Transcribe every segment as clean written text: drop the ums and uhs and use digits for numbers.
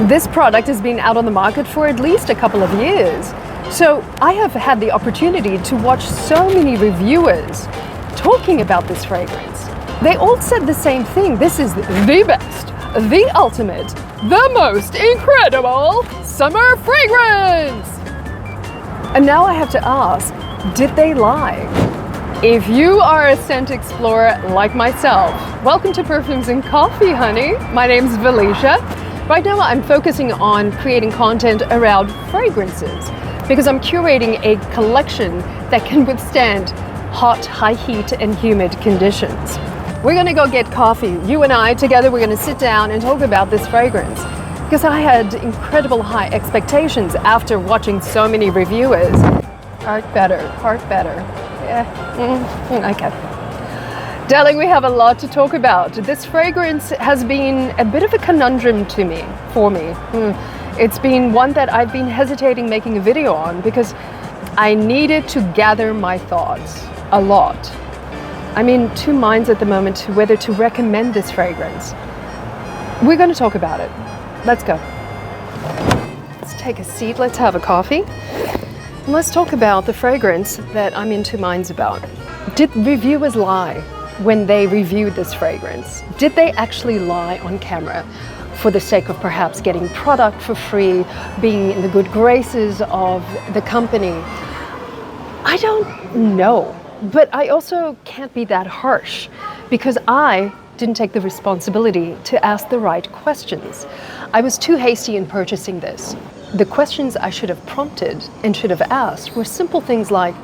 This product has been out on the market for at least a couple of years. So I have had the opportunity to watch so many reviewers talking about this fragrance. They all said the same thing. This is the best, the ultimate, the most incredible summer fragrance. And now I have to ask, did they lie? If you are a scent explorer like myself, welcome to Perfumes and Coffee, honey. My name's Valicia. Right now I'm focusing on creating content around fragrances because I'm curating a collection that can withstand hot, high heat and humid conditions. We're gonna go get coffee. You and I together, we're gonna sit down and talk about this fragrance because I had incredible high expectations after watching so many reviewers. Heart better. Yeah, okay. Darling, we have a lot to talk about. This fragrance has been a bit of a conundrum for me. It's been one that I've been hesitating making a video on because I needed to gather my thoughts a lot. I'm in two minds at the moment to whether to recommend this fragrance. We're going to talk about it. Let's go. Let's take a seat. Let's have a coffee. And let's talk about the fragrance that I'm in two minds about. Did reviewers lie when they reviewed this fragrance? Did they actually lie on camera for the sake of perhaps getting product for free, being in the good graces of the company? I don't know, but I also can't be that harsh because I didn't take the responsibility to ask the right questions. I was too hasty in purchasing this. The questions I should have prompted and should have asked were simple things like,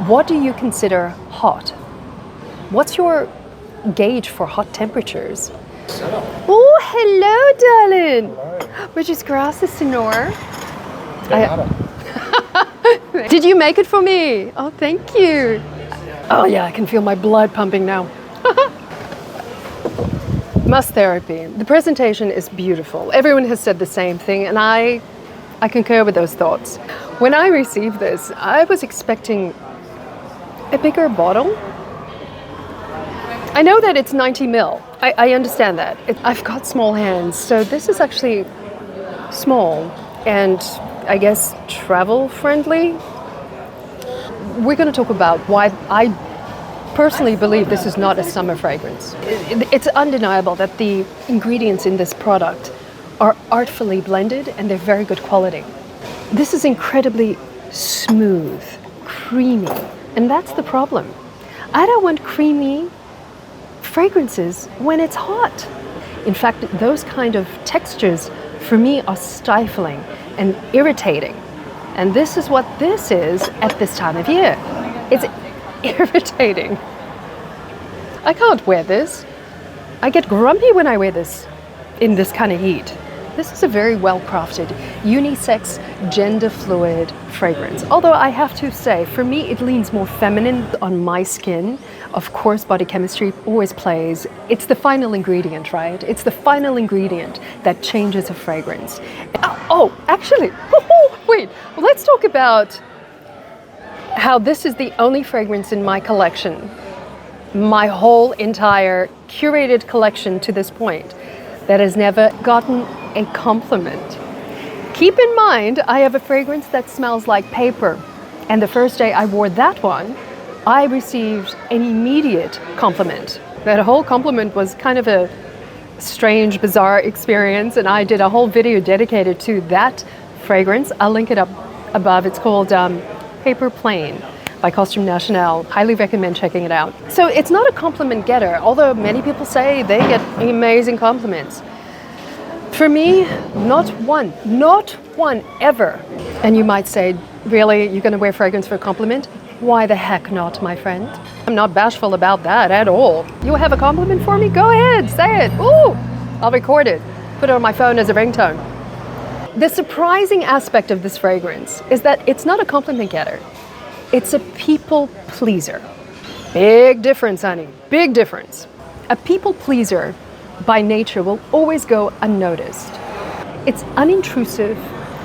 what do you consider hot? What's your gauge for hot temperatures? Oh, hello, darling. Hello. Which is gracias, senor. Did you make it for me? Oh, thank you. Oh yeah, I can feel my blood pumping now. Musk Therapy. The presentation is beautiful. Everyone has said the same thing, and I concur with those thoughts. When I received this, I was expecting a bigger bottle. I know that it's 90 ml. I understand that. I've got small hands, so this is actually small and I guess travel friendly. We're going to talk about why I personally believe this is not a summer fragrance. It's undeniable that the ingredients in this product are artfully blended and they're very good quality. This is incredibly smooth, creamy, and that's the problem. I don't want creamy fragrances when it's hot. In fact, those kind of textures for me are stifling and irritating. And this is what this is at this time of year. It's irritating. I can't wear this. I get grumpy when I wear this in this kind of heat. This is a very well-crafted, unisex, gender-fluid fragrance. Although I have to say, for me, it leans more feminine on my skin. Of course, body chemistry always plays. It's the final ingredient, right? It's the final ingredient that changes a fragrance. Actually, wait, let's talk about how this is the only fragrance in my collection, my whole entire curated collection to this point, that has never gotten a compliment. Keep in mind, I have a fragrance that smells like paper, and the first day I wore that one, I received an immediate compliment. That whole compliment was kind of a strange, bizarre experience, and I did a whole video dedicated to that fragrance. I'll link it up above. It's called Paper Plane by Costume National. Highly recommend checking it out. So it's not a compliment getter, although many people say they get amazing compliments. For me, not one ever. And you might say, really, you're going to wear fragrance for a compliment? Why the heck not, my friend? I'm not bashful about that at all. You have a compliment for me? Go ahead, say it. Ooh, I'll record it. Put it on my phone as a ringtone. The surprising aspect of this fragrance is that it's not a compliment getter. It's a people pleaser. Big difference, honey. Big difference. A people pleaser by nature will always go unnoticed. It's unintrusive.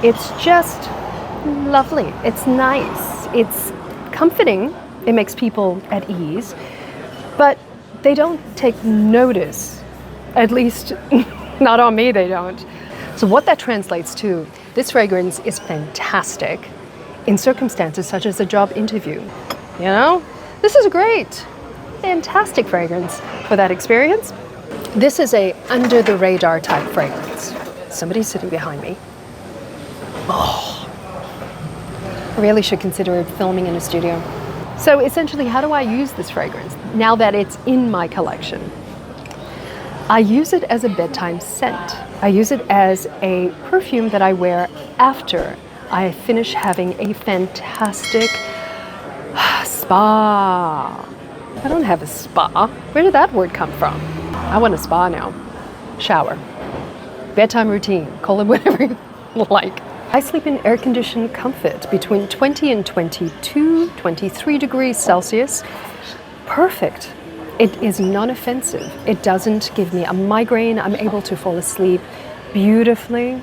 It's just lovely. It's nice. It's comforting. It makes people at ease. But they don't take notice. At least not on me, they don't. So what that translates to, this fragrance is fantastic in circumstances such as a job interview. You know, this is a great, fantastic fragrance for that experience. This is a under the radar type fragrance. Somebody's sitting behind me. Oh, I really should consider filming in a studio. So essentially, how do I use this fragrance now that it's in my collection? I use it as a bedtime scent. I use it as a perfume that I wear after I finish having a fantastic spa. I don't have a spa. Where did that word come from? I want a spa now. Shower. Bedtime routine. Call it whatever you like. I sleep in air-conditioned comfort between 20 and 22, 23 degrees Celsius. Perfect. It is non-offensive. It doesn't give me a migraine. I'm able to fall asleep beautifully.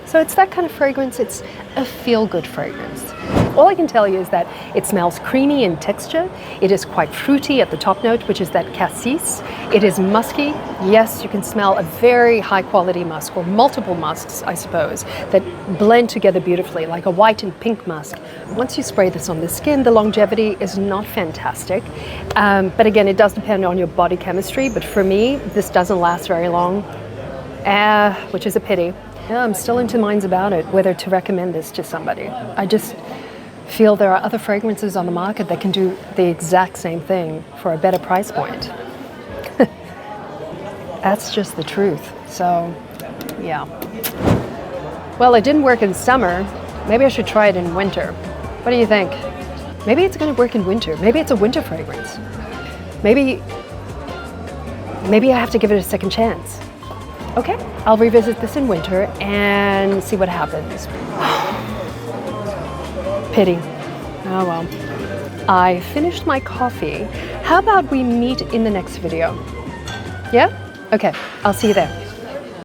So it's that kind of fragrance. It's a feel-good fragrance. All I can tell you is that it smells creamy in texture. It is quite fruity at the top note, which is that cassis. It is musky. Yes, you can smell a very high quality musk, or multiple musks, I suppose, that blend together beautifully, like a white and pink musk. Once you spray this on the skin, the longevity is not fantastic. But again, it does depend on your body chemistry. But for me, this doesn't last very long, which is a pity. Yeah, I'm still in two minds about it, whether to recommend this to somebody. I just feel there are other fragrances on the market that can do the exact same thing for a better price point. That's just the truth. So, yeah. Well, it didn't work in summer. Maybe I should try it in winter. What do you think? Maybe it's going to work in winter. Maybe it's a winter fragrance. Maybe I have to give it a second chance. Okay, I'll revisit this in winter and see what happens. Pity. Oh well. I finished my coffee. How about we meet in the next video? Yeah? Okay, I'll see you there.